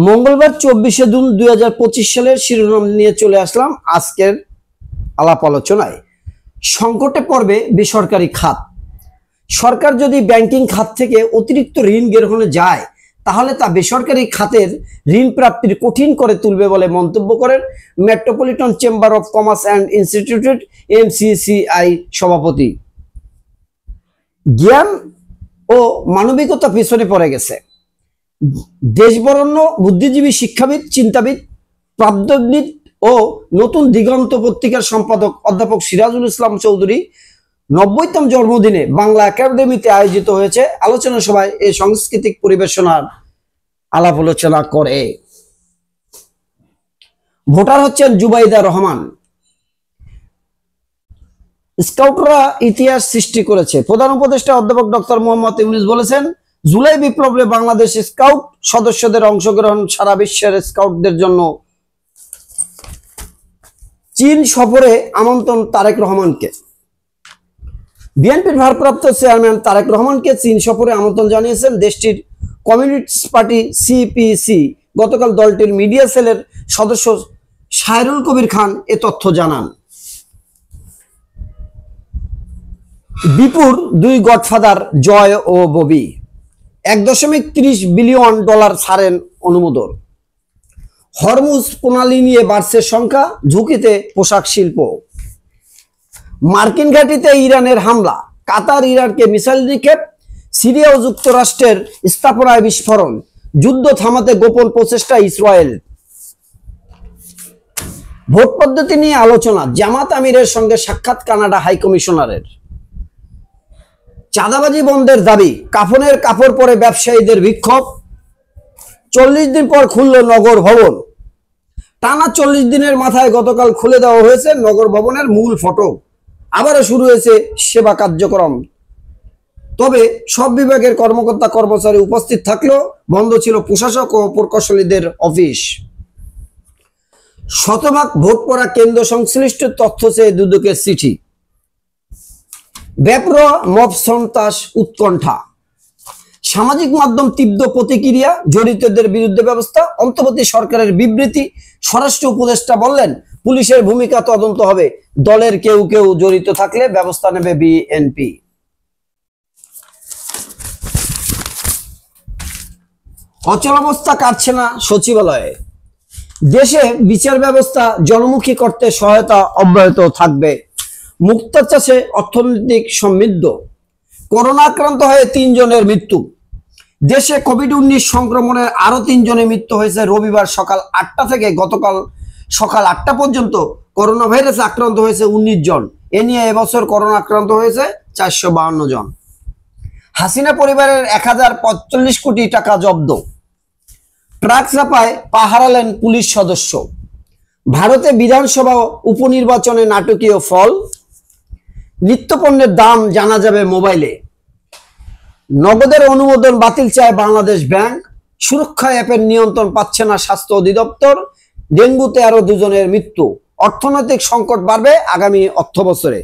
মঙ্গলবার 24শে জুন 2025 সালের শিরোনাম নিয়ে চলে আসলাম আজকের আলাপ আলোচনায়। সংকটে পড়বে বেসরকারি খাত। সরকার যদি ব্যাংকিং খাত থেকে অতিরিক্ত ঋণ গ্রহণে যায় তাহলে তা বেসরকারি খাতের ঋণ প্রাপ্তির কঠিন করে তুলবে বলে মন্তব্য করেন metropolitan chamber of commerce and institute MCCI সভাপতি। জ্ঞান ও মানবিকতা পিছনে পড়ে গেছে। দেশবরেণ্য বুদ্ধিজীবী, শিক্ষাবিদ, চিন্তাবিদ, প্রাবন্ধিক ও নতুন দিগন্ত পত্রিকার সম্পাদক অধ্যাপক সিরাজুল ইসলাম চৌধুরী 90তম জন্মদিনে বাংলা একাডেমিতে আয়োজিত হয়েছে আলোচনা সভায় এই সাংস্কৃতিক পরিবেশনার আলাপ আলোচনা করে। ভোটার হচ্ছেন জুবাইদা রহমান। স্কাউটরা ইতিহাস সৃষ্টি করেছে। প্রধান উপদেষ্টা অধ্যাপক ডক্টর মোহাম্মদ ইউনূস বলেছেন, জুলাই বিপ্লবে বাংলাদেশ স্কাউট সদস্যদের অংশগ্রহণ সারা বিশ্বের স্কাউটদের জন্য। চীন সফরে আমন্ত্রণ তারেক রহমানকে। বিএনপির ভারপ্রাপ্ত চেয়ারম্যান তারেক রহমানকে চীন সফরে আমন্ত্রণ জানিয়েছেন দেশটির কমিউনিস্ট পার্টি CPC। গতকাল দলটির মিডিয়া সেলের সদস্য সায়রুল কবির খান এ তথ্য জানান। বিপুর দুই গডফাদার জয় ও ববি। $1.30 বিলিয়ন ছাড়েন অনুমোদন। হরমুজ প্রণালী নিয়ে বাড়ছে সংখ্যা, ঝুঁকিতে পোশাক শিল্প। মার্কিন ঘাঁটিতে ইরানের হামলা, কাতার ইরানকে মিসাইল নিক্ষেপ, সিরিয়া ও যুক্তরাষ্ট্রের স্থাপনায় বিস্ফোরণ। যুদ্ধ থামাতে গোপন প্রচেষ্টা ইসরায়েল। ভোট পদ্ধতি নিয়ে আলোচনা, জামাত আমিরের সঙ্গে সাক্ষাৎ কানাডা হাইকমিশনারের। চাঁদাবাজি বন্ধের দাবি, কাফনের কাপড় পরে ব্যবসায়ীদের বিক্ষোভ। 40 দিন পর খুলল নগর ভবন। টানা 40 দিনের মাথায় গতকাল খুলে দেওয়া হয়েছে নগর ভবনের মূল ফটক। আবারও শুরু হয়েছে সেবা কার্যক্রম। তবে সব বিভাগের কর্মকর্তা কর্মচারী উপস্থিত থাকলেও বন্ধ ছিল প্রশাসক ও প্রকৌশলীদের অফিস। শতভাগ ভোট পড়া কেন্দ্র সংশ্লিষ্ট তথ্য চেয়ে দুদকের চিঠি। বেপরোয়া মব সন্ত্রাস, উৎকণ্ঠা। সামাজিক মাধ্যম তীব্র প্রতিক্রিয়া, জড়িতদের বিরুদ্ধে ব্যবস্থা। অন্তর্বর্তী সরকারের বিবৃতি, স্বরাষ্ট্র উপদেষ্টা বললেন পুলিশের ভূমিকা তদন্ত হবে, দলের কেউ কেউ জড়িত থাকলে ব্যবস্থা নেবে বিএনপি। অচলাবস্থা কাটছে না সচিবালয়ে। দেশে বিচার ব্যবস্থা জনমুখী করতে সহায়তা অব্যাহত থাকবে। মুক্তা চাষে অর্থনৈতিক সমৃদ্ধ। করোনা আক্রান্ত হয়ে 3 জনের মৃত্যু। দেশে কোভিড-19 সংক্রমণের আরো 3 জনের মৃত্যু হয়েছে রবিবার সকাল 8টা থেকে গতকাল সকাল 8টা পর্যন্ত। করোনা ভাইরাসে আক্রান্ত হয়েছে 19 জন। এ নিয়ে এবছর করোনা আক্রান্ত হয়েছে 452 জন। হাসিনা পরিবারের 1045 কোটি টাকা জব্দ। ট্রাক চাপায় পা হারালেন পুলিশ সদস্য। ভারতে বিধানসভা উপনির্বাচনে নাটকীয় ফল। নিত্যপণ্যের দাম জানা যাবে মোবাইলে। নগদের অনুমোদন বাতিল চায় বাংলাদেশ ব্যাংক। সুরক্ষা অ্যাপের নিয়ন্ত্রণ পাচ্ছে না স্বাস্থ্য অধিদপ্তর। ডেঙ্গুতে আরো 2 জনের মৃত্যু। অর্থনৈতিক সংকট বাড়বে আগামী অর্থ বছরে।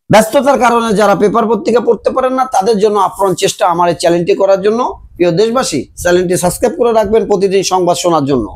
ব্যস্ততার কারণে যারা পেপার পত্রিকা পড়তে পারেন না তাদের জন্য আপ্রাণ চেষ্টা আমার এই চ্যানেলটি করার জন্য। প্রিয় দেশবাসী, চ্যানেলটি সাবস্ক্রাইব করে রাখবেন প্রতিদিন সংবাদ শোনার জন্য।